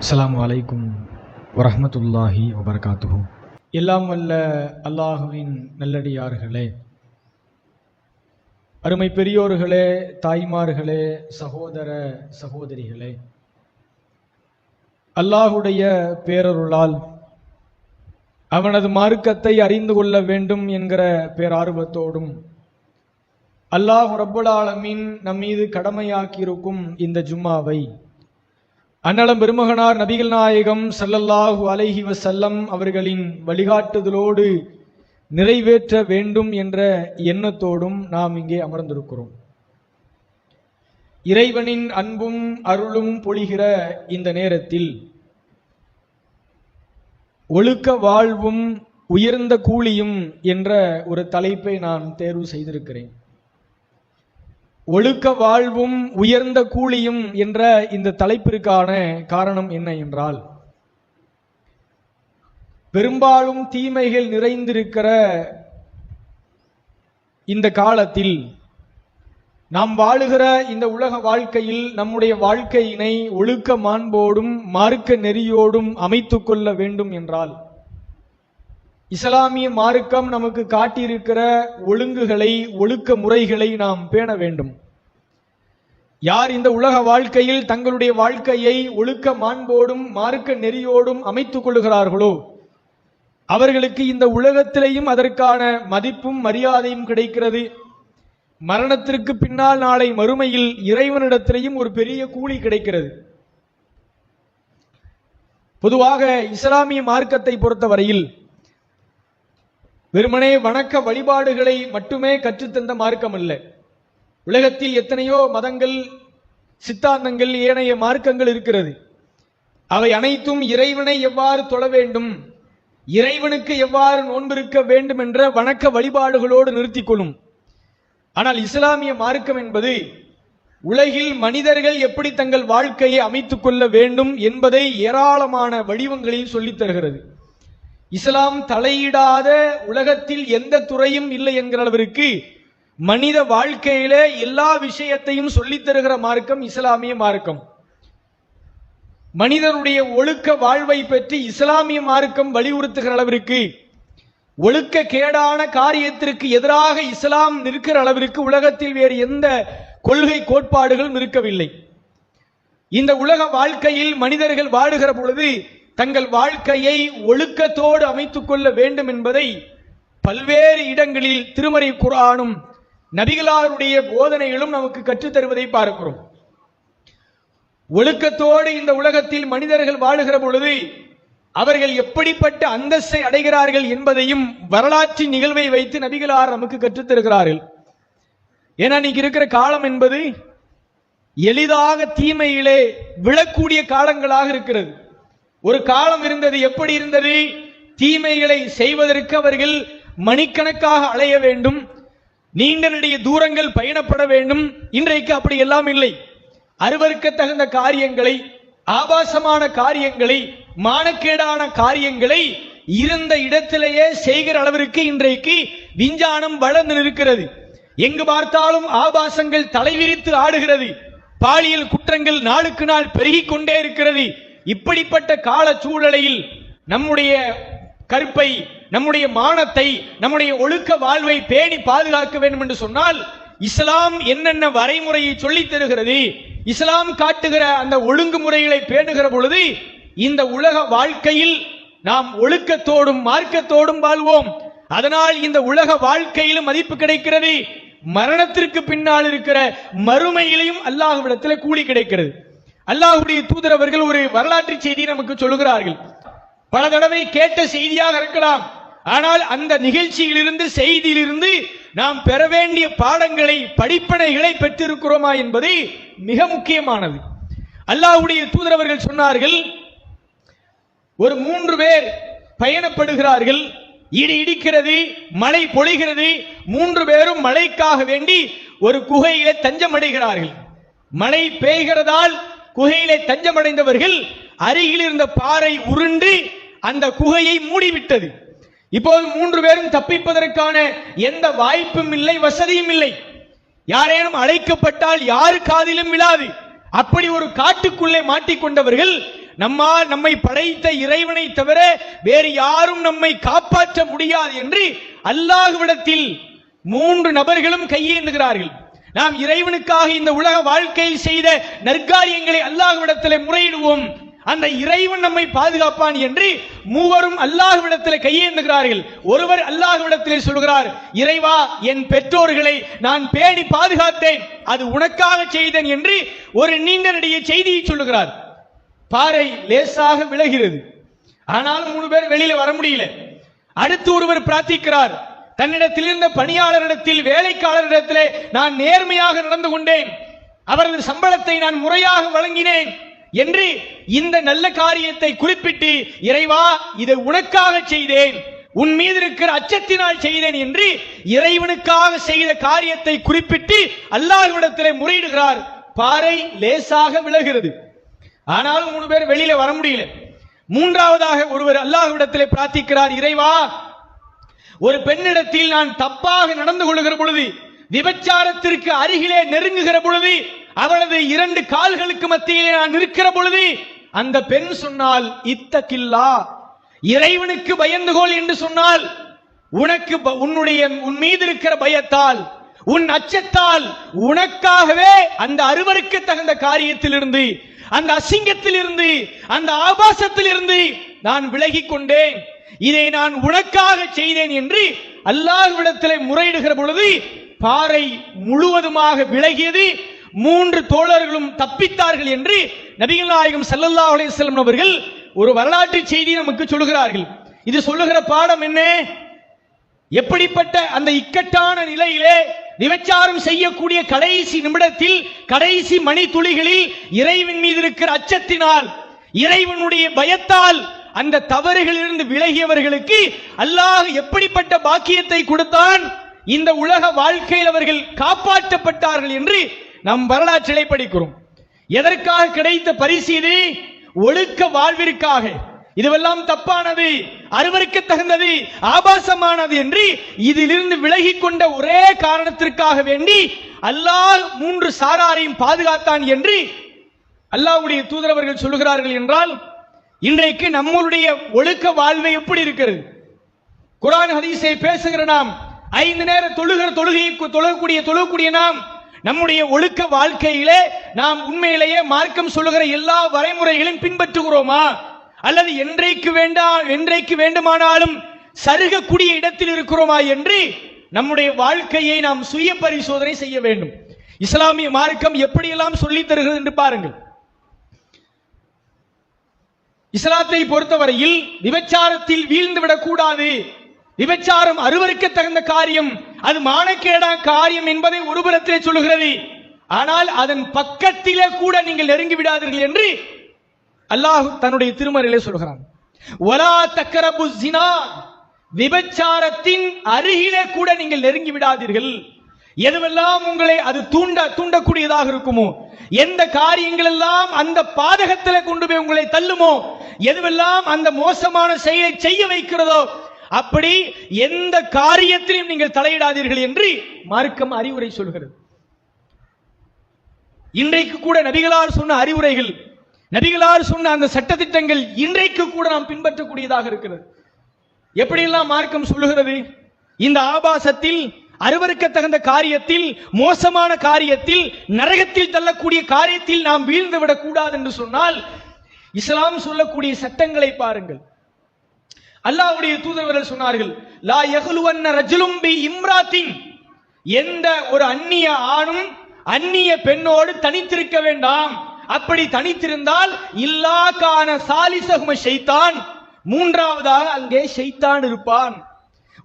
அஸ்ஸலாமு அலைக்கும் வரஹ்மத்துல்லாஹி வபரகாத்துஹு. எல்லாம் வல்ல அல்லாஹுவின் நல்லடியார்களே, அருமை பெரியோர்களே, தாய்மார்களே, சகோதர சகோதரிகளே, அல்லாஹுடைய பேரருளால் அவனது மார்க்கத்தை அறிந்து கொள்ள வேண்டும் என்கிற பேரார்வத்தோடும் அல்லாஹ் ரப்புல் ஆலமீன் நம்மீது கடமையாக்கியிருக்கும் இந்த ஜும்மாவை அன்னலம் பெருமகனார் நபிகள் நாயகம் ஸல்லல்லாஹு அலைஹி வஸல்லம் அவர்களின் வழிகாட்டுதலோடு நிறைவேற்ற வேண்டும் என்ற எண்ணத்தோடும் நாம் இங்கே அமர்ந்திருக்கிறோம். இறைவனின் அன்பும் அருளும் பொழிகிற இந்த நேரத்தில் ஒழுக்க வாழ்வும் உயர்ந்த கூலியும் என்ற ஒரு தலைப்பை நான் தேர்வு செய்திருக்கிறேன். ஒழுக்க வாழ்வும் உயர்ந்த கூலியும் என்ற இந்த தலைப்பிற்கான காரணம் என்ன என்றால், பெரும்பாலும் தீமைகள் நிறைந்திருக்கிற இந்த காலத்தில் நாம் வாழுகிற இந்த உலக வாழ்க்கையில் நம்முடைய வாழ்க்கையினை ஒழுக்க மாண்போடும் மார்க்க நெறியோடும் அமைத்துக் கொள்ள வேண்டும் என்றால் இஸ்லாமிய மார்க்கம் நமக்கு காட்டியிருக்கிற ஒழுங்குகளை, ஒழுக்க முறைகளை நாம் பேண வேண்டும். யார் இந்த உலக வாழ்க்கையில் தங்களுடைய வாழ்க்கையை ஒழுக்க மாண்போடும் மார்க்க நெறியோடும் அமைத்துக் கொள்கிறார்களோ அவர்களுக்கு இந்த உலகத்திலேயும் அதற்கான மதிப்பும் மரியாதையும் கிடைக்கிறது. மரணத்திற்கு பின்னால் நாளை மறுமையில் இறைவனிடத்திலேயும் ஒரு பெரிய கூலி கிடைக்கிறது. பொதுவாக இஸ்லாமிய மார்க்கத்தை பொறுத்தவரையில் வெறுமனே வணக்க வழிபாடுகளை மட்டுமே கற்றுத்தந்த மார்க்கம் அல்ல. உலகத்தில் எத்தனையோ மதங்கள், சித்தாந்தங்கள், ஏனைய மார்க்கங்கள் இருக்கிறது. அவை அனைத்தும் இறைவனை எவ்வாறு தொழ வேண்டும், இறைவனுக்கு எவ்வாறு நோன்பிருக்க வேண்டும் என்ற வணக்க வழிபாடுகளோடு நிறுத்திக் கொள்ளும். ஆனால் இஸ்லாமிய மார்க்கம் என்பது உலகில் மனிதர்கள் எப்படி தங்கள் வாழ்க்கையை அமைத்துக் கொள்ள வேண்டும் என்பதை ஏராளமான வடிவங்களில் சொல்லித் தருகிறது. இஸ்லாம் தலையிடாத உலகத்தில் எந்த துறையும் இல்லை என்கிற அளவிற்கு மனித வாழ்க்கையில எல்லா விஷயத்தையும் சொல்லித் தருகிற மார்க்கம் இஸ்லாமிய மார்க்கம். மனிதனுடைய ஒழுக்க வாழ்வை பற்றி இஸ்லாமிய மார்க்கம் வலியுறுத்துகிற அளவிற்கு, ஒழுக்க கேடான காரியத்திற்கு எதிராக இஸ்லாம் நிற்கிற அளவிற்கு உலகத்தில் வேறு எந்த கொள்கை கோட்பாடுகளும் இருக்கவில்லை. இந்த உலக வாழ்க்கையில் மனிதர்கள் வாழுகிற பொழுது தங்கள் வாழ்க்கையை ஒழுக்கத்தோடு அமைத்துக் கொள்ள வேண்டும் என்பதை பல்வேறு இடங்களில் திருமறை குர்ஆனும் நபிகளாருடைய போதனைகளும் நமக்கு கற்றுத்தருவதை பார்க்கிறோம். ஒழுக்கத்தோடு இந்த உலகத்தில் மனிதர்கள் வாழுகிற பொழுது அவர்கள் எப்படிப்பட்ட அந்தஸ்தை அடைகிறார்கள் என்பதையும் வரலாற்றின் நிகழ்வை வைத்து நபிகளார் நமக்கு கற்றுத்தருகிறார்கள். ஏன்னா இன்னைக்கு இருக்கிற காலம் என்பது எளிதாக தீமையிலே விழக்கூடிய காலங்களாக இருக்கிறது. ஒரு காலம் இருந்தது. எப்படி இருந்தது? தீமைகளை செய்வதற்கு அவர்கள் மணிக்கணக்காக அலைய வேண்டும், நீண்ட நெடிய தூரங்கள் பயணப்பட வேண்டும். இன்றைக்கு அப்படி எல்லாம் இல்லை. அருவருக்க தகுந்த காரியங்களை, ஆபாசமான காரியங்களை, மானக்கேடான காரியங்களை இருந்த இடத்திலேயே செய்கிற அளவிற்கு இன்றைக்கு விஞ்ஞானம் வளர்ந்து நிற்கிறது. எங்கு பார்த்தாலும் ஆபாசங்கள் தலைவிரித்து ஆடுகிறது. பாலியல் குற்றங்கள் நாளுக்கு நாள் பெருகிக் கொண்டே இருக்கிறது. இப்படிப்பட்ட கால சூழலில் நம்முடைய கற்பை, நம்முடைய மானத்தை, நம்முடைய ஒழுக்க வாழ்வை பேணி பாதுகாக்க வேண்டும் என்று சொன்னால் இஸ்லாம் என்னென்ன வரைமுறையை சொல்லித் தருகிறது, இஸ்லாம் காட்டுகிற அந்த ஒழுங்குமுறைகளை பேணுகிற பொழுது இந்த உலக வாழ்க்கையில் நாம் ஒழுக்கத்தோடும் மார்க்கத்தோடும் வாழ்வோம். அதனால் இந்த உலக வாழ்க்கையிலும் மதிப்பு கிடைக்கிறது. மரணத்திற்கு பின்னால் இருக்கிற மறுமையிலையும் அல்லாஹ்விடத்தில் கூலி கிடைக்கிறது. அல்லாஹ்வுடைய தூதர் அவர்கள் ஒரு வரலாற்று செய்தியை நமக்கு சொல்லுகிறார்கள். பல தடவை கேட்ட செய்தியாக இருக்கலாம், ஆனால் அந்த நிகழ்ச்சியிலிருந்து, செய்தியிலிருந்து நாம் பெற வேண்டிய பாடங்களை, படிப்பினைகளை பெற்றிருக்கிறோமா என்பது மிக முக்கியமானது. அல்லாஹ்வுடைய தூதர் அவர்கள் சொன்னார்கள், ஒரு 3 பேர் பயணப்படுகிறார்கள். இடி இடிக்கிறது, மழை பொழிகிறது. 3 பேரும் மழைக்காக வேண்டி ஒரு குகையிலே தஞ்சமடைகிறார்கள். மழை பெய்கிறதால் குகையிலே தஞ்சமடைந்தவர்கள் அருகில் இருந்த பாறை உருண்டு அந்த குகையை மூடிவிட்டது. இப்போது 3 பேரும் தப்பிப்பதற்கான எந்த வாய்ப்பும் இல்லை, வசதியும் இல்லை. யாரேனும் அழைக்கப்பட்டால் யாரு காதிலும் விழாது. அப்படி ஒரு காட்டுக்குள்ளே மாட்டிக்கொண்டவர்கள் நம்மை படைத்த இறைவனை தவிர வேறு யாரும் நம்மை காப்பாற்ற முடியாது என்று அல்லாஹ்விடத்தில் 3 நபர்களும் கையேந்துகிறார்கள். நாம் இறைவனுக்காக இந்த உலக வாழ்க்கையில் செய்த நற்காரியங்களை அல்லாஹ்விடத்தில் முறையிடுவோம், அந்த இறைவன் நம்மை பாதுகாப்பான் என்று மூவரும் அல்லாஹ்விடத்தில் கையேந்துகிறார்கள். ஒருவர் அல்லாஹ்விடத்தில் சொல்கிறார், இறைவா, என் பெற்றோர்களை நான் பேணி பாதுகாத்தேன், அது உனக்காக செய்தேன் என்று ஒரு நீண்ட நெடிய செய்தியை சொல்லுகிறார். பாறை லேசாக விலகிறது, ஆனால் 3 பேர் வெளியில வர முடியல. அடுத்து ஒருவர் பிரார்த்திக்கிறார், தன்னிடத்தில் இருந்த பணியாளரிடத்தில், வேலைக்காரரிடத்திலே நான் நேர்மையாக நடந்து கொண்டேன், அவரது சம்பளத்தை நான் முறையாக வழங்கினேன் என்று இந்த நல்ல காரியத்தை குறிப்பிட்டு, இறைவா, இதை உனக்காக செய்தேன், உன் மீது இருக்கிற அச்சத்தினால் செய்தேன் என்று இறைவனுக்காக செய்த காரியத்தை குறிப்பிட்டு அல்லாஹ்விடத்திலே முறையிடுகிறார். பாறை லேசாக விலகிறது, ஆனால் 3 பேர் வெளியில வர முடியல. மூன்றாவதாக ஒருவர் அல்லாஹ்விடத்திலே பிரார்த்திக்கிறார், இறைவா, ஒரு பெண்ணிடத்தில் நான் தப்பாக நடந்து கொள்ளுகிற பொழுது, விபச்சாரத்திற்கு அருகிலே நெருங்குகிற பொழுது, அவளது 2 கால்களுக்கு மத்தியிலே நான் நிற்கிற பொழுது, அந்த பெண் சொன்னால், இத்தகில்லா, இறைவனுக்கு பயந்துகொள் என்று சொன்னால், உனக்கு உன் மீது இருக்கிற பயத்தால், உன் அச்சத்தால், உனக்காகவே அந்த அருவருக்கு தகுந்த காரியத்திலிருந்து, அந்த அசிங்கத்திலிருந்து, அந்த ஆபாசத்திலிருந்து நான் விலகிக் கொண்டேன், இதை நான் உனக்காக செய்தேன் என்று அல்லாஹ்விடத்திலே முறையிடுகிற பொழுது பாறை முழுவதுமாக விலகியது. 3 தோழர்களும் தப்பித்தார்கள் என்று நபிகள் நாயகம் ஸல்லல்லாஹு அலைஹி வஸல்லம் அவர்கள் ஒரு வரலாற்று செய்தி நமக்கு சொல்லுகிறார்கள். இது சொல்லுகிற பாடம் என்ன? எப்படிப்பட்ட அந்த இக்கட்டான நிலையிலே, விபச்சாரம் செய்யக்கூடிய கடைசி நிமிடத்தில், கடைசி மணி துளிகளில் இறைவன் மீது இருக்கிற அச்சத்தினால், இறைவனுடைய பயத்தால் அந்த தவறுகளிலிருந்து விலகியவர்களுக்கு அல்லாஹ் எப்படிப்பட்ட பாக்கியத்தை கொடுத்தான், இந்த உலக வாழ்க்கையில் அவர்கள் காப்பாற்றப்பட்டார்கள் என்று நாம் வரலாற்றிலே படிக்கிறோம். எதற்காக கிடைத்த பரிசு இது? ஒழுக்க வாழ்விற்காக. இதுவெல்லாம் தப்பானது, அருவருக்கு தகுந்தது, ஆபாசமானது என்று இதிலிருந்து விலகி கொண்ட ஒரே காரணத்திற்காக வேண்டி அல்லாஹ் 3 சாராரையும் பாதுகாத்தான் என்று அல்லாஹ்வுடைய தூதரவர்கள் சொல்லுகிறார்கள். என்றால் இன்றைக்கு நம்மளுடைய ஒழுக்க வாழ்வை எப்படி இருக்கிறது? குர்ஆன் ஹதீஸை பேசுகிற நாம், 5 நேர தொழக்கூடிய நாம், நம்முடைய ஒழுக்க வாழ்க்கையிலே நாம் உண்மையிலேயே மார்க்கம் சொல்லுகிற எல்லா வரைமுறைகளையும் பின்பற்றுகிறோமா? அல்லது என்றைக்கு வேண்டுமானாலும் சருகக்கூடிய இடத்தில் இருக்கிறோமா என்று நம்முடைய வாழ்க்கையை நாம் சுய பரிசோதனை செய்ய வேண்டும். இஸ்லாமிய மார்க்கம் எப்படியெல்லாம் சொல்லித் தருகிறது என்று பாருங்கள். இஸ்லாத்தை பொறுத்தவரையில் விபச்சாரத்தில் வீழ்ந்து விடக்கூடாது, விபச்சாரம் அருவருக்கு தகுந்த காரியம், அது மானக்கேடா காரியம் என்பதை ஒருபுறத்திலே சொல்லுகிறது. ஆனால் அதன் பக்கத்திலே கூட நீங்கள் நெருங்கி விடாதீர்கள் என்று அல்லாஹ் தன்னுடைய திருமறையிலே சொல்கிறான். வலா தக்ரபு ஸினா, விபச்சாரத்தின் அருகிலே கூட நீங்கள் நெருங்கி விடாதீர்கள். எதுவெல்லாம் உங்களை அது தூண்டக்கூடியதாக இருக்குமோ, எந்த காரியங்கள் எல்லாம் அந்த பாதகத்தில் கொண்டு போய் உங்களை தள்ளுமோ, எதுவெல்லாம் அந்த மோசமான செயலை செய்ய வைக்கிறதோ, அப்படி எந்த காரியத்திலும் நீங்கள் தலையிடாதீர்கள் என்று மார்க்கம் அறிவுரை சொல்கிறது. இன்றைக்கு கூட நபிகளார் சொன்ன அறிவுரைகள், நபிகளார் சொன்ன அந்த சட்டத்திட்டங்கள் இன்றைக்கு கூட நாம் பின்பற்றக்கூடியதாக இருக்கிறது. எப்படியெல்லாம் மார்க்கம் சொல்லுகிறது? இந்த ஆபாசத்தில், அருவருக்கு தகுந்த காரியத்தில், மோசமான காரியத்தில், நரகத்தில் தள்ளக்கூடிய காரியத்தில் நாம் வீழ்ந்து விடக்கூடாது என்று சொன்னால் இஸ்லாம் சொல்லக்கூடிய சட்டங்களை பாருங்கள். அல்லாஹ்வுடைய தூதர்கள் சொன்னார்கள், லா யஹ்லுவன்ன ரஜுலும் பி இம்ராத்தின், எந்த ஒரு அந்நிய ஆணும் அந்நிய பெண்ணோடு தனித்திருக்க வேண்டாம். அப்படி தனித்திருந்தால் இல்லா கான சாலிசஹும ஷைத்தான், மூன்றாவதாக அங்கே ஷைத்தான் இருப்பான்.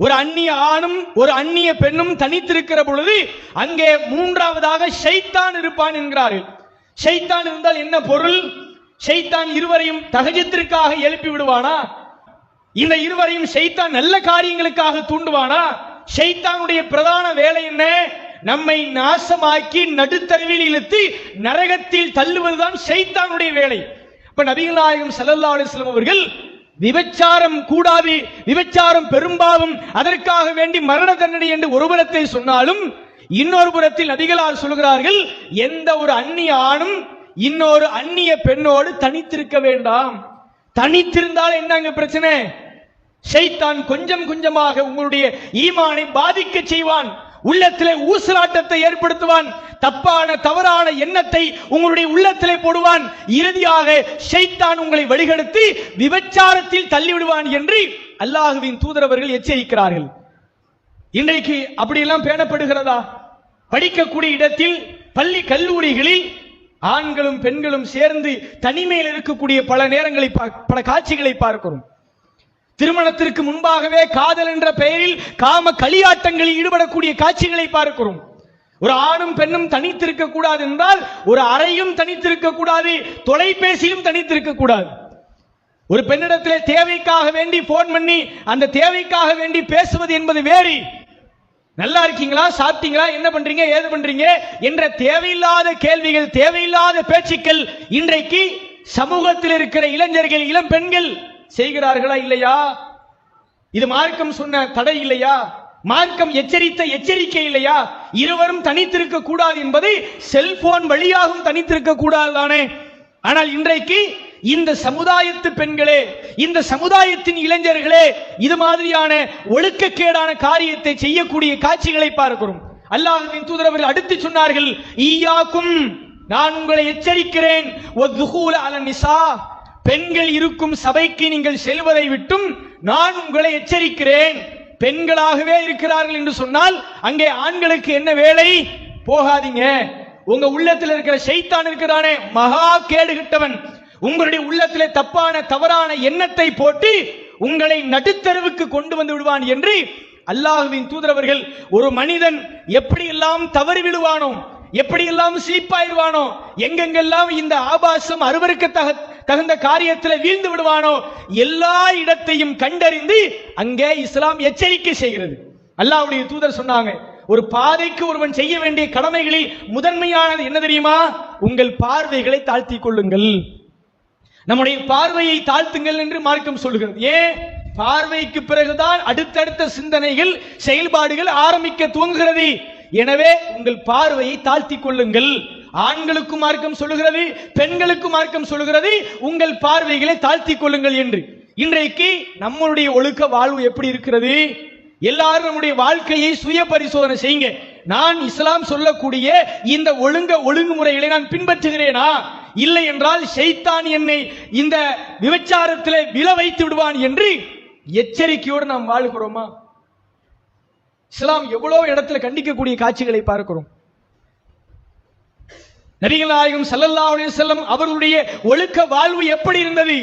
ஒரு அந்நிய ஆணும் ஒரு அந்நிய பெண்ணும் தனித்திருக்கிற பொழுது அங்கே மூன்றாவதாக ஷைத்தான் இருப்பான் என்கிறார்கள். ஷைத்தான் இருந்தால் என்ன பொருள்? ஷைத்தான் இருவரையும் தஹஜ்ஜுதிற்காக எழுப்பி விடுவானா? இந்த இருவரையும் ஷைத்தான் நல்ல காரியங்களுக்காக தூண்டுவானா? ஷைத்தானுடைய பிரதான வேலை என்ன? நம்மை நாசமாக்கி நடுத்தருவில் இழுத்து நரகத்தில் தள்ளுவதுதான் ஷைத்தானுடைய வேலை. இப்ப நபிகள் நாயகம் ஸல்லல்லாஹு அலைஹி வஸல்லம் அவர்கள் விபச்சாரம் கூடாது, விபச்சாரம் பெரும்பாவம், அதற்காக வேண்டி மரண தண்டனை என்று ஒரு புறத்தில் சொன்னாலும் இன்னொரு புறத்தில் நபிகளார் சொல்கிறார்கள், எந்த ஒரு அந்நிய ஆணும் இன்னொரு அந்நிய பெண்ணோடு தனித்திருக்க வேண்டாம். தனித்திருந்தால் என்னங்க பிரச்சனை? ஷைத்தான் கொஞ்சம் கொஞ்சமாக உங்களுடைய ஈமானை பாதிக்க செய்வான், உள்ளத்திலே ஊசலாட்டத்தை ஏற்படுத்துவான், தப்பான தவறான எண்ணத்தை உங்களுடைய உள்ளத்திலே போடுவான், இறுதியாக ஷைத்தான் உங்களை வழிகெடுத்து விபச்சாரத்தில் தள்ளிவிடுவான் என்று அல்லாஹ்வின் தூதரவர்கள் எச்சரிக்கிறார்கள். இன்றைக்கு அப்படியெல்லாம் பேணப்படுகிறதா? படிக்கக்கூடிய இடத்தில், பள்ளி கல்லூரிகளில் ஆண்களும் பெண்களும் சேர்ந்து தனிமையில் இருக்கக்கூடிய பல நேரங்களை, பல காட்சிகளை பார்க்கிறோம். திருமணத்திற்கு முன்பாகவே காதல் என்ற பெயரில் காம களியாட்டங்களில் ஈடுபடக்கூடிய காட்சிகளை பார்க்கிறோம். ஒரு ஆணும் பெண்ணும் தனித்திருக்க கூடாது என்றால் ஒரு அறையும் தனித்திருக்க கூடாது, தொலைபேசியும் தனித்திருக்க கூடாது. ஒரு பெண்ணிடத்திலே தேவைக்காக வேண்டி போன் பண்ணி அந்த தேவைக்காக வேண்டி பேசுவது என்பது வேறு. நல்லா இருக்கீங்களா, சாப்பிட்டீங்களா, என்ன பண்றீங்க, ஏது பண்றீங்க என்ற தேவையில்லாத கேள்விகள், தேவையில்லாத பேச்சுக்கள் இன்றைக்கு சமூகத்தில் இருக்கிற இளைஞர்கள், இளம் பெண்கள் செய்கிறார்களா இல்லையா? இது மார்க்கம் சொன்ன தடை இல்லையா? மார்க்கம் எச்சரித்த எச்சரிக்கை இல்லையா? இருவரும் தனித்திருக்க கூடாது என்பது செல்போன் வழியாகவும் தனித்திருக்க கூடாது தானே? ஆனால் இன்றைக்கு இந்த சமுதாயத்து பெண்களே, இந்த சமுதாயத்தின் இளைஞர்களே இது மாதிரியான ஒழுக்கக்கேடான காரியத்தை செய்யக்கூடிய காட்சிகளை பார்க்கிறோம். அல்லாஹ்வின் தூதரவர்கள் அடுத்து சொன்னார்கள், ஈயாக்கும், நான் உங்களை எச்சரிக்கிறேன், வதுஹூல அலன் நிசா, பெண்கள் இருக்கும் சபைக்கு நீங்கள் செல்வதை விட்டும் நான் உங்களை எச்சரிக்கிறேன். பெண்களாகவே இருக்கிறார்கள் என்று சொன்னால் அங்கே ஆண்களுக்கு என்ன வேலை? போகாதீங்க. உங்க உள்ளத்தில் இருக்கிற ஷைத்தான் இருக்கிறானே, மகா கேடுகிட்டவன், உங்களுடைய உள்ளத்திலே தப்பான தவறான எண்ணத்தை போட்டு உங்களை நடுத்தருவுக்கு கொண்டு வந்து விடுவான் என்று அல்லாஹ்வின் தூதரவர்கள், ஒரு மனிதன் எப்படியெல்லாம் தவறி விடுவானோ, எப்படியெல்லாம் சீப்பாயிருவானோ, எங்கெங்கெல்லாம் இந்த ஆபாசம் அருவருக்க தகுந்த காரியத்தில் வீழ்ந்து விடுவானோ எல்லா இடத்தையும் கண்டறிந்து அங்கே இஸ்லாம் எச்சரிக்கை செய்கிறது. அல்லாஹ்வுடைய தூதர் சொன்னாங்க, ஒரு பாதைக்கு ஒருவன் செய்ய வேண்டிய கடமைகளில் முதன்மையானது என்ன தெரியுமா? உங்கள் பார்வைகளை தாழ்த்திக் கொள்ளுங்கள். நம்முடைய பார்வையை தாழ்த்துங்கள் என்று மார்க்கம் சொல்லுகிறது. ஏன்? பார்வைக்கு பிறகுதான் அடுத்தடுத்த சிந்தனைகள், செயல்பாடுகள் ஆரம்பிக்க துவங்குகிறது. எனவே உங்கள் பார்வையை தாழ்த்திக் கொள்ளுங்கள். ஆண்களுக்கும் மார்க்கம் சொல்லுகிறது, பெண்களுக்கும் மார்க்கம் சொல்லுகிறது, உங்கள் பார்வைகளை தாழ்த்திக் கொள்ளுங்கள் என்று. இன்றைக்கு நம்மளுடைய ஒழுக்க வாழ்வு எப்படி இருக்கிறது? எல்லாரும் நம்முடைய வாழ்க்கையை சுய பரிசோதனை செய்யுங்க. நான் இஸ்லாம் சொல்லக்கூடிய இந்த ஒழுங்குமுறைகளை நான் பின்பற்றுகிறேனா? இல்லை என்றால் ஷைத்தான் என்னை இந்த விபச்சாரத்திலே விழ வைத்து விடுவான் என்று எச்சரிக்கையோடு நாம் வாழ்கிறோமா? இஸ்லாம் எவ்வளவு இடத்துல கண்டிக்கக்கூடிய காட்சிகளை பார்க்கிறோம். நபிகள் நாயகம் ஸல்லல்லாஹு அலைஹி வஸல்லம் அவர்களுடைய ஒழுக்க வாழ்வு எப்படி இருந்தது?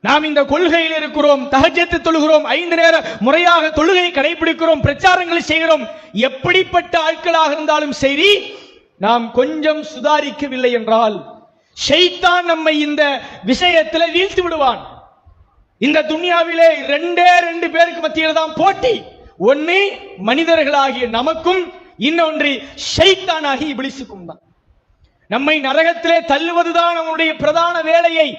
நாம் இந்த கொள்கையில் இருக்கிறோம், தஹஜ்ஜத் தொழுகிறோம், 5 நேர முறையாக தொழுகை கடைபிடிக்கிறோம், பிரச்சாரங்களை செய்கிறோம். எப்படிப்பட்ட ஆட்களாக இருந்தாலும் சரி, நாம் கொஞ்சம் சுதாரிக்கவில்லை என்றால் ஷைத்தான் நம்மை இந்த விஷயத்தில் வீழ்த்தி விடுவான். இந்த துன்யாவிலே 2 பேருக்கு மத்தியில் தான் போட்டி. ஒன்னு மனிதர்களாகிய நமக்கும், இன்னொன்று ஷைத்தானாகி இப்லீஸுக்கும் தான். நம்மை நரகத்திலே தள்ளுவதுதான் நம்முடைய பிரதான வேலையை.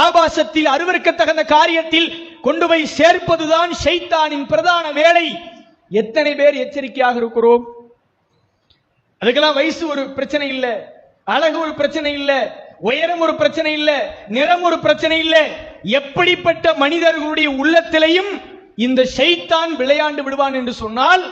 ஆபாசத்தில், அருவருக்கத்தகுந்த காரியத்தில் கொண்டு போய் சேர்ப்பதுதான் ஷைத்தானின் பிரதான வேலை. எத்தனை பேர் எச்சரிக்கையாக இருக்கிறோம்? அதுக்கெல்லாம் வயசு ஒரு பிரச்சனை இல்ல, அழகு ஒரு பிரச்சனை இல்ல, உயரம் ஒரு பிரச்சனை இல்ல, நிறம் ஒரு பிரச்சனை இல்ல. எப்படிப்பட்ட மனிதர்களுடைய உள்ளத்திலையும் இந்த ஷைத்தான் விளையாண்டு விடுவான் என்று சொன்னால்,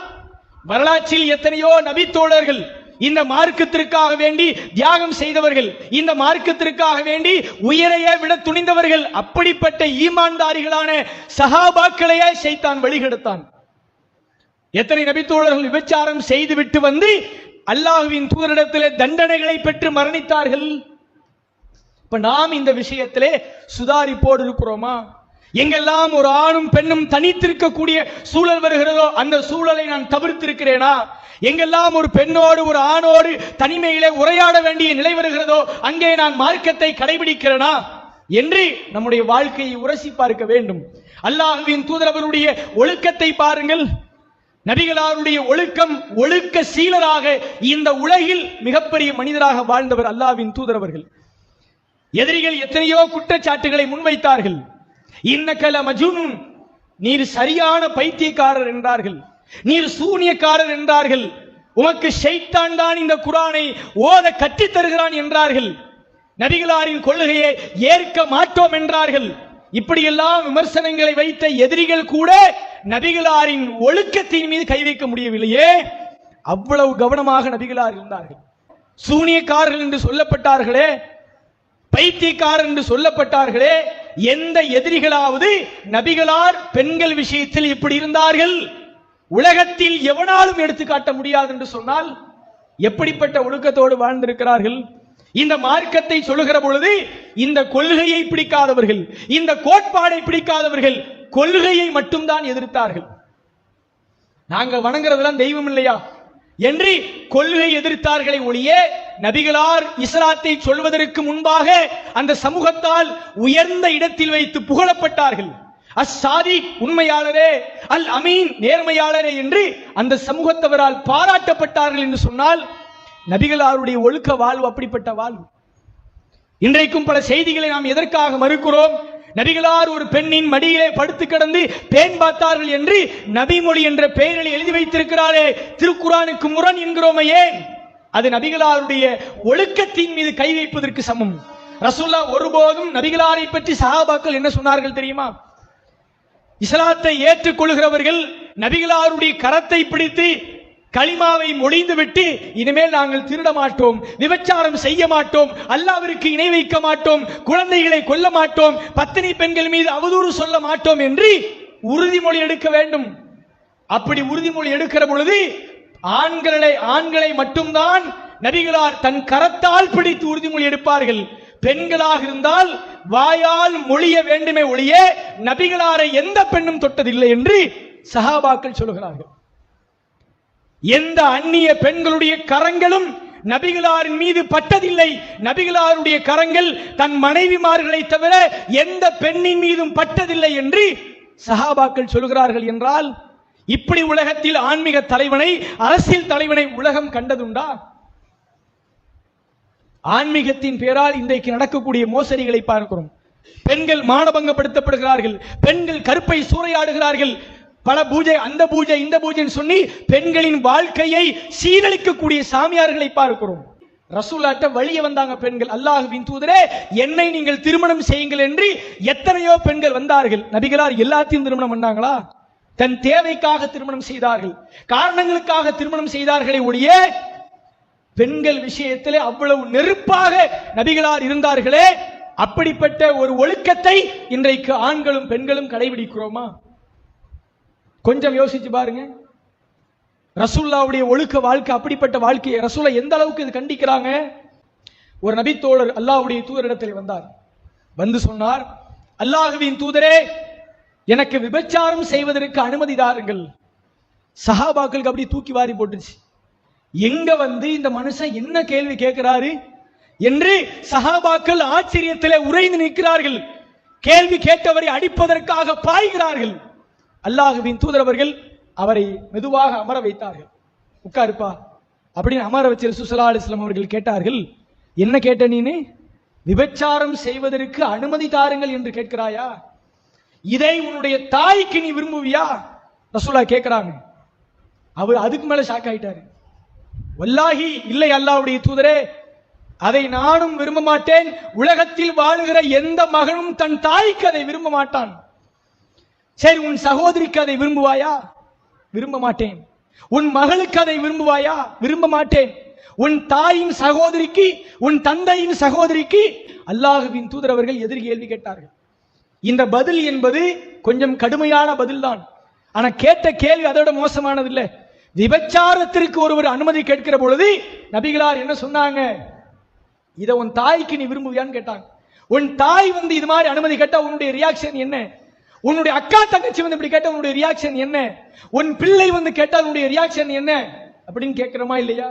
வரலாற்றில் எத்தனையோ நபித்தோழர்கள் இந்த மார்க்கத்திற்காக வேண்டி தியாகம் செய்தவர்கள், இந்த மார்க்கத்திற்காக வேண்டி உயிரையே விட துணிந்தவர்கள், அப்படிப்பட்ட ஈமான்தாரிகளான சஹாபாக்களையே ஷைத்தான் வழிகெடுத்தான். எத்தனை நபித்தோழர்கள் விபச்சாரம் செய்துவிட்டு வந்து அல்லாஹ்வின் தூதரிடத்திலே தண்டனைகளை பெற்று மரணித்தார்கள். இப்ப நாம் இந்த விஷயத்திலே சுதாரிப்போடு இருக்கிறோமா? எங்கெல்லாம் ஒரு ஆணும் பெண்ணும் தனித்திருக்கக்கூடிய சூழல் வருகிறதோ அந்த சூழலை நான் தவிர்த்திருக்கிறேனா? எங்கெல்லாம் ஒரு பெண்ணோடு ஒரு ஆணோடு தனிமையிலே உரையாட வேண்டிய நிலை வருகிறதோ அங்கே நான் மார்க்கத்தை கடைபிடிக்கிறேனா என்று நம்முடைய வாழ்க்கையை உரசி பார்க்க வேண்டும். அல்லாஹ்வின் தூதரவருடைய ஒழுக்கத்தை பாருங்கள். நபிகளாருடைய ஒழுக்கம், ஒழுக்க சீலராக இந்த உலகில் மிகப்பெரிய மனிதராக வாழ்ந்தவர் அல்லாஹ்வின் தூதரவர்கள். எதிரிகள் எத்தனையோ குற்றச்சாட்டுகளை முன்வைத்தார்கள். இன்னகல மஜ்னூன், நீர் சரியான பைத்தியக்காரர் என்றார்கள், நீர் சூனியக்காரர் என்றார்கள். உமக்கு ஷைத்தான் தான் இந்த குர்ஆனை ஓத கற்றுத் தருகிறான் என்றார்கள். நபிகளாரின் கொள்கையை ஏற்க மாட்டோம் என்றார்கள். இப்படியெல்லாம் விமர்சனங்களை வைத்த எதிரிகள் கூட நபிகளாரின் ஒழுக்கத்தின் மீது கை வைக்க முடியவில்லையே. அவ்வளவு கவனமாக நபிகளார் இருந்தார்கள். சூனியக்காரர்கள் என்று சொல்லப்பட்டார்களே, பைத்தியக்காரர் என்று சொல்லப்பட்டார்களே, எந்த எதிரிகளாவது நபிகளார் பெண்கள் விஷயத்தில் இப்படி இருந்தார்கள் உலகத்தில் எவனாலும் எடுத்து காட்ட முடியாது என்று சொன்னால் எப்படிப்பட்ட ஒழுக்கத்தோடு வாழ்ந்திருக்கிறார்கள்? இந்த மார்க்கத்தை சொல்லுகிற பொழுது இந்த கொள்கையை பிடிக்காதவர்கள், இந்த கோட்பாடை பிடிக்காதவர்கள் கொள்கையை மட்டும்தான் எதிர்த்தார்கள். நாங்க வணங்குறதெல்லாம் தெய்வம் இல்லையா என்று கொள்கை எதிர்த்தார்களை ஒழிய நபிகளார் இஸ்லாத்தை சொல்வதற்கு முன்பாக அந்த சமூகத்தால் உயர்ந்த இடத்தில் வைத்து புகழப்பட்டார்கள். அஸ்ஸாதி உண்மையாளரே, அல் அமீன் நேர்மையாளரே என்று அந்த சமூகத்தவரால் பாராட்டப்பட்டார்கள் என்று சொன்னால் நபிகளாருடைய ஒழுக்க வாழ்வு அப்படிப்பட்ட வாழ்வு. இன்றைக்கும் பல செய்திகளை நாம் எதற்காக மறுக்கிறோம்? நபிகளார் ஒரு பெண்ணின் மடியிலே படுத்து கிடந்து பேன் பார்த்தார்கள் என்று நபிமொழி என்ற பெயரில் எழுதி வைத்திருக்கிறாரே, திருக்குர்ஆனுக்கு முரண் என்கிறோமே. ஏன்? அது நபிகளாருடைய ஒழுக்கத்தின் மீது கை வைப்பதற்கு சமம். ரசூலுல்லாஹ் ஒருபோதும் நபிகளாரை பற்றி சஹாபாக்கள் என்ன சொன்னார்கள் தெரியுமா? இஸ்லாத்தை ஏற்றுக்கொள்கிறவர்கள் நபிகளாருடைய கரத்தை பிடித்து களிமாவை மொழிந்து விட்டு இனிமேல் நாங்கள் திருட மாட்டோம், விபச்சாரம் செய்ய மாட்டோம், அல்லாஹ்விற்கு இணை வைக்க மாட்டோம், குழந்தைகளை கொல்ல மாட்டோம், பத்தினி பெண்கள் மீது அவதூறு சொல்ல மாட்டோம் என்று உறுதிமொழி எடுக்க வேண்டும். அப்படி உறுதிமொழி எடுக்கிற பொழுது ஆண்களை மட்டும்தான் நபிகளார் தன் கரத்தால் பிடித்து உறுதிமொழி எடுப்பார்கள். பெண்களாக இருந்தால் வாயால் மொழிய வேண்டுமே ஒழிய நபிகளாரை எந்த பெண்ணும் தொட்டதில்லை என்று சஹாபாக்கள் சொல்லுகிறார்கள். எந்த அந்நிய பெண்களுடைய கரங்களும் நபிகளாரின் மீது பட்டதில்லை. நபிகளாருடைய கரங்கள் தன் மனைவிமார்களை தவிர எந்த பெண்ணின் மீதும் பட்டதில்லை என்று சஹாபாக்கள் சொல்கிறார்கள். என்றால் இப்படி உலகத்தில் ஆன்மீக தலைவனை, அரசியல் தலைவனை உலகம் கண்டதுண்டா? ஆன்மீகத்தின் பேரால் இன்றைக்கு நடக்கக்கூடிய மோசடிகளை பார்க்கிறோம். பெண்கள் மானபங்கப்படுத்தப்படுகிறார்கள், பெண்கள் கருப்பை சூறையாடுகிறார்கள், பல பூஜை, அந்த பூஜை இந்த பூஜைன்னு சொல்லி பெண்களின் வாழ்க்கையை சீரழிக்கக்கூடிய சாமியார்களை பார்க்கிறோம். ரசூலாட்ட வழிய வந்தாங்க பெண்கள், அல்லாஹ்வின் தூதரே என்னை நீங்கள் திருமணம் செய்யுங்கள் என்று எத்தனையோ பெண்கள் வந்தார்கள். நபிகளார் எல்லாத்தையும் திருமணம் பண்ணாங்களா? தன் தேவைக்காக திருமணம் செய்தார்கள், காரணங்களுக்காக திருமணம் செய்தார்களே ஒழிய பெண்கள் விஷயத்திலே அவ்வளவு நெருப்பாக நபிகளார் இருந்தார்களே. அப்படிப்பட்ட ஒரு ஒழுக்கத்தை இன்றைக்கு ஆண்களும் பெண்களும் கடைபிடிக்கிறோமா? கொஞ்சம் யோசிச்சு பாருங்க. ரசூலுல்லாஹ்வுடைய ஒழுக்க வாழ்க்கை அப்படிப்பட்ட வாழ்க்கையை ரசூலுல்லாஹ் எந்த அளவுக்கு இது கண்டிக்கிறாங்க. ஒரு நபி தோழர் அல்லாஹ்வுடைய தூதரிடத்தில் வந்தார். வந்து சொன்னார், அல்லாஹ்வின் தூதரே எனக்கு விபச்சாரம் செய்வதற்கு அனுமதி தாருங்கள். சஹாபாக்களுக்கு அப்படி தூக்கி வாரி போட்டுச்சு. எங்க வந்து இந்த மனுஷன் என்ன கேள்வி கேட்கிறாரு என்று சஹாபாக்கள் ஆச்சரியத்திலே உறைந்து நிற்கிறார்கள். கேள்வி கேட்டவரை அடிப்பதற்காக பாய்கிறார்கள். அல்லாஹ்வின் தூதர் அவர்கள் அவரை மெதுவாக அமர வைத்தார்கள். உட்காருப்பா அப்படின்னு அமர வச்சு ரசூல் ஸல்லல்லாஹு அலைஹி வஸல்லம் அவர்கள் கேட்டார்கள், என்ன கேட்ட நீனு? விபச்சாரம் செய்வதற்கு அனுமதி தாருங்கள் என்று கேட்கிறாயா? இதை உன்னுடைய தாய்க்கு நீ விரும்புவியா? ரசூலுல்லாஹ் கேட்கிறாங்க. அவர் அதுக்கு மேல ஷாக் ஆயிட்டாரு. வல்லாஹி இல்லை அல்லாஹ்வுடைய தூதரே, அதை நானும் விரும்ப மாட்டேன். உலகத்தில் வாழுகிற எந்த மகனும் தன் தாய்க்கு அதை விரும்ப மாட்டான். சரி, உன் சகோதரிக்கு அதை விரும்புவாயா? விரும்ப மாட்டேன். உன் மகளுக்கு அதை விரும்புவாயா? விரும்ப மாட்டேன். உன் தாயின் சகோதரிக்கு, உன் தந்தையின் சகோதரிக்கு அல்லாஹ்வின் தூதர் அவர்கள் எதிர் கேள்வி கேட்டார்கள். இந்த பதில் என்பது கொஞ்சம் கடுமையான பதில் தான். ஆனா கேட்ட கேள்வி அதோட மோசமானது இல்லை. விபச்சாரத்திற்கு ஒருவர் அனுமதி கேட்கிற பொழுது நபிகளார் என்ன சொன்னாங்க? இதை உன் தாய்க்கு நீ விரும்புவியான்னு கேட்டாங்க. உன் தாய் வந்து இது மாதிரி அனுமதி கேட்டா உன்னுடைய ரியாக்ஷன் என்ன? உன்னுடைய அக்கா தங்கச்சி வந்து இப்படி கேட்டா உன்னுடைய ரியாக்ஷன் என்ன? உன் பிள்ளை வந்து கேட்டால் உன்னுடைய ரியாக்ஷன் என்ன அப்படின்னு கேட்கிறோமா இல்லையா?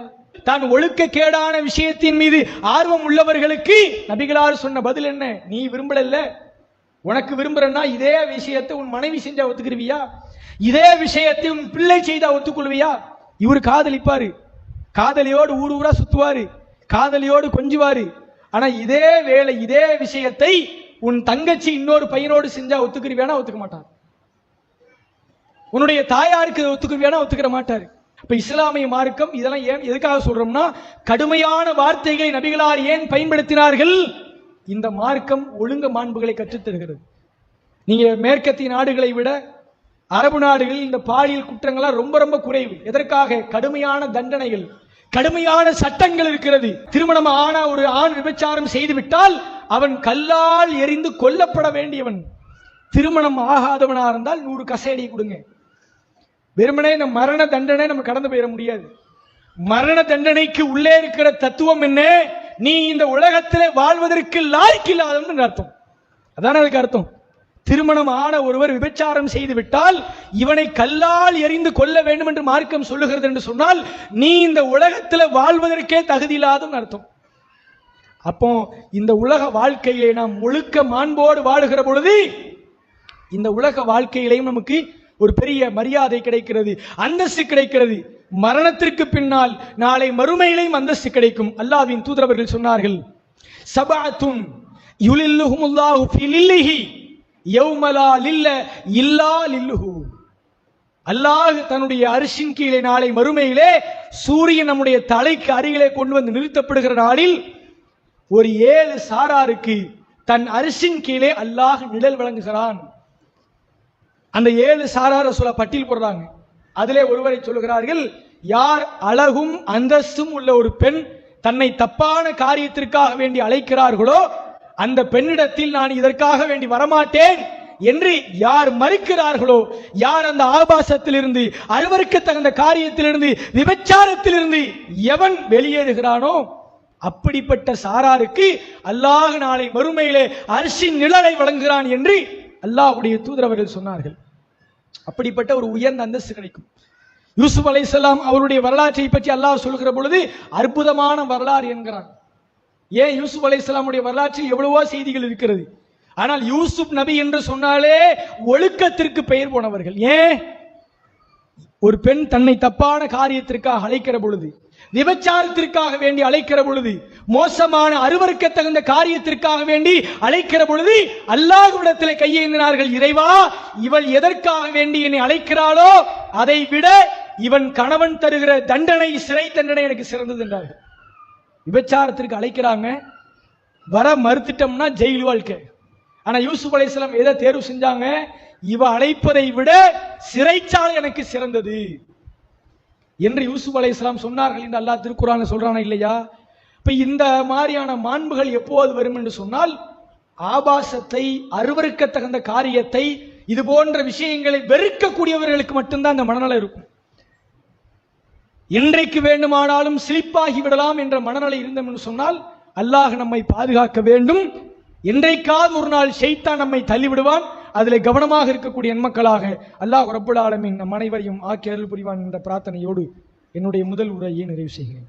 தான் ஒழுக்க கேடான விஷயத்தின் மீது ஆர்வம் உள்ளவர்களுக்கு நபிகளார் சொன்ன பதில் என்ன? நீ விரும்பல, உனக்கு விரும்புறன்னா இதே விஷயத்தை உன் மனைவி செஞ்சா ஒத்துக்கிருவியா? இதே விஷயத்தை உன் பிள்ளை செய்தா ஒத்துக்கொள்வியா? இவரு காதலிப்பாரு, காதலியோடு ஊர் ஊரா சுத்துவாரு, காதலியோடு கொஞ்சுவாரு. ஆனா இதே வேலை, இதே விஷயத்தை உன் தங்கச்சி இன்னொரு பையனோடு செஞ்சா ஒத்துக்கிருவியானா ஒத்துக்க மாட்டார். உன்னுடைய தாயாருக்கு ஒத்துக்குவியானா ஒத்துக்கிற மாட்டாரு. இப்ப இஸ்லாமிய மார்க்கம் இதெல்லாம் ஏன் எதுக்காக சொல்றோம்னா, கடுமையான வார்த்தைகளை நபிகளார் ஏன் பயன்படுத்தினார்கள்? இந்த மார்க்கம் ஒழுங்க மாண்புகளை கற்றுத்தருகிறது. நீங்க மேற்கத்திய நாடுகளை விட அரபு நாடுகளில் இந்த பாலியல் குற்றங்கள்லாம் ரொம்ப ரொம்ப குறைவு. எதற்காக? கடுமையான தண்டனைகள், கடுமையான சட்டங்கள் இருக்கிறது. திருமணம் ஆன ஒரு ஆண் விபச்சாரம் செய்துவிட்டால் அவன் கல்லால் எறிந்து கொல்லப்பட வேண்டியவன். திருமணம் ஆகாதவனா இருந்தால் 100 கசையடி கொடுங்க. வெறுமனே இந்த மரண தண்டனை நம்ம கடந்து போயிட முடியாது. மரண தண்டனைக்கு உள்ளே இருக்கிற தத்துவம் என்ன? நீ இந்த உலகத்திலே வாழ்வதற்கு லாய்க்கில்லாதவன் அர்த்தம். அதான அதுக்கு அர்த்தம். திருமணம் ஆன ஒருவர் விபச்சாரம் செய்து விட்டால் இவனை கல்லால் எறிந்து கொள்ள வேண்டும் என்று மார்க்கம் சொல்லுகிறது என்று சொன்னால் நீ இந்த உலகத்தில் வாழ்வதற்கே தகுதி இல்லாதவன் அர்த்தம். அப்போ இந்த உலக வாழ்க்கையை நாம் முழுக்க மாண்போடு வாழுகிற பொழுது இந்த உலக வாழ்க்கையிலையும் நமக்கு ஒரு பெரிய மரியாதை கிடைக்கிறது, அந்தஸ்து கிடைக்கிறது. மரணத்திற்கு பின்னால் நாளை மறுமையிலையும் அந்தஸ்து கிடைக்கும். அல்லாஹ்வின் தூதர் அவர்கள் சொன்னார்கள், சபஅத்துன் யுலில்லுஹுமுல்லாஹு ஃபீ லில்லிஹி யௌம லா லில்ல இல்லா லில்லுஹு. அல்லாஹ் தன்னுடைய அரிசின் கீழே நாளை மறுமையிலே சூரியன் நம்முடைய தலைக்கு அருகிலே கொண்டு வந்து நிறுத்தப்படுகிற நாளில் ஒரு 7 சாராருக்கு தன் அரிசின் கீழே அல்லாஹ் நிழல் வழங்குகிறான். அந்த 7 சாரார சொல்ல பட்டியல் போடுறாங்க. அதிலே ஒருவரை சொல்லுகிறார்கள், யார் அழகும் அந்தஸ்தும் உள்ள ஒரு பெண் தன்னை தப்பான காரியத்திற்காக வேண்டி அழைக்கிறார்களோ அந்த பெண்ணிடத்தில் நான் இதற்காக வேண்டி வரமாட்டேன் என்று யார் மறுக்கிறார்களோ, யார் அந்த ஆபாசத்திலிருந்து அருவருக்கு தகுந்த காரியத்திலிருந்து விபச்சாரத்திலிருந்து எவன் வெளியேறுகிறானோ அப்படிப்பட்ட சாராருக்கு அல்லாஹ் நாளை மறுமையிலே அரிசின் நிழலை வழங்குகிறான் என்று அல்லாஹ்வுடைய தூதர் அவர்கள் சொன்னார்கள். அப்படிப்பட்ட ஒரு உயர்ந்த அந்தஸ்து கிடைக்கும். யூசுப் அலைஹிஸ்ஸலாம் அவருடைய வரலாற்றை பற்றி அல்லாஹ் சொல்கிற பொழுது அற்புதமான வரலாறு என்கிறான். ஏன்? யூசுப் அலைஹிஸ்ஸலாமுடைய வரலாற்றில் எவ்வளவோ செய்திகள் இருக்கிறது. ஆனால் யூசுப் நபி என்று சொன்னாலே ஒழுக்கத்திற்கு பெயர் போனவர்கள். ஏன்? ஒரு பெண் தன்னை தப்பான காரியத்திற்காக அழைக்கிற பொழுது, விபச்சாரத்திற்காக வேண்டி அழைக்கிற பொழுது, மோசமான அருவருக்க தகுந்த காரியத்திற்காக வேண்டி அழைக்கிற பொழுது அல்லாஹ்விடத்தில் கையேந்தினார்கள், இறைவா இவள் எதற்காக வேண்டி என்னை அழைக்கிறாளோ அதை விட இவன் கணவன் தருகிற தண்டனை, சிறை தண்டனை எனக்கு சிறந்தது என்றார்கள். விபச்சாரத்திற்கு அழைக்கிறாங்க, வர மறுத்துட்டோம்னா ஜெயில் வாழ்க்கை. ஆனா யூசுப் அலைஹிஸ்ஸலாம் எதை தேர்வு செஞ்சாங்க? இவ அழைப்பதை விட சிறைச்சாலை எனக்கு சிறந்தது என்று யூசுப் அலைஹிஸ்ஸலாம் சொன்னார்கள் என்று அல்லாஹ் திருக்குர்ஆன்ல சொல்றானா இல்லையா? இப்ப இந்த மாதிரியான மாண்புகள் எப்போது வரும் என்று சொன்னால், ஆபாசத்தை, அருவருக்க தகுந்த காரியத்தை, இது போன்ற விஷயங்களை வெறுக்கக்கூடியவர்களுக்கு மட்டும்தான் அந்த மனநலம் இருக்கும். இன்றைக்கு வேண்டுமானாலும் சிலிப்பாகி விடலாம் என்ற மனநலம் இருந்தோம் என்று சொன்னால் அல்லாஹ் நம்மை பாதுகாக்க வேண்டும். என்றைக்காவது ஒரு நாள் ஷைத்தான் நம்மை தள்ளிவிடுவான். அதில் கவனமாக இருக்கக்கூடிய மக்களாக அல்லாஹ் ரப்புல் ஆலமீன் நம் அனைவரையும் ஆக்கி அருள் புரிவான் என்ற பிரார்த்தனையோடு என்னுடைய முதல் உரையை நிறைவு செய்கிறேன்.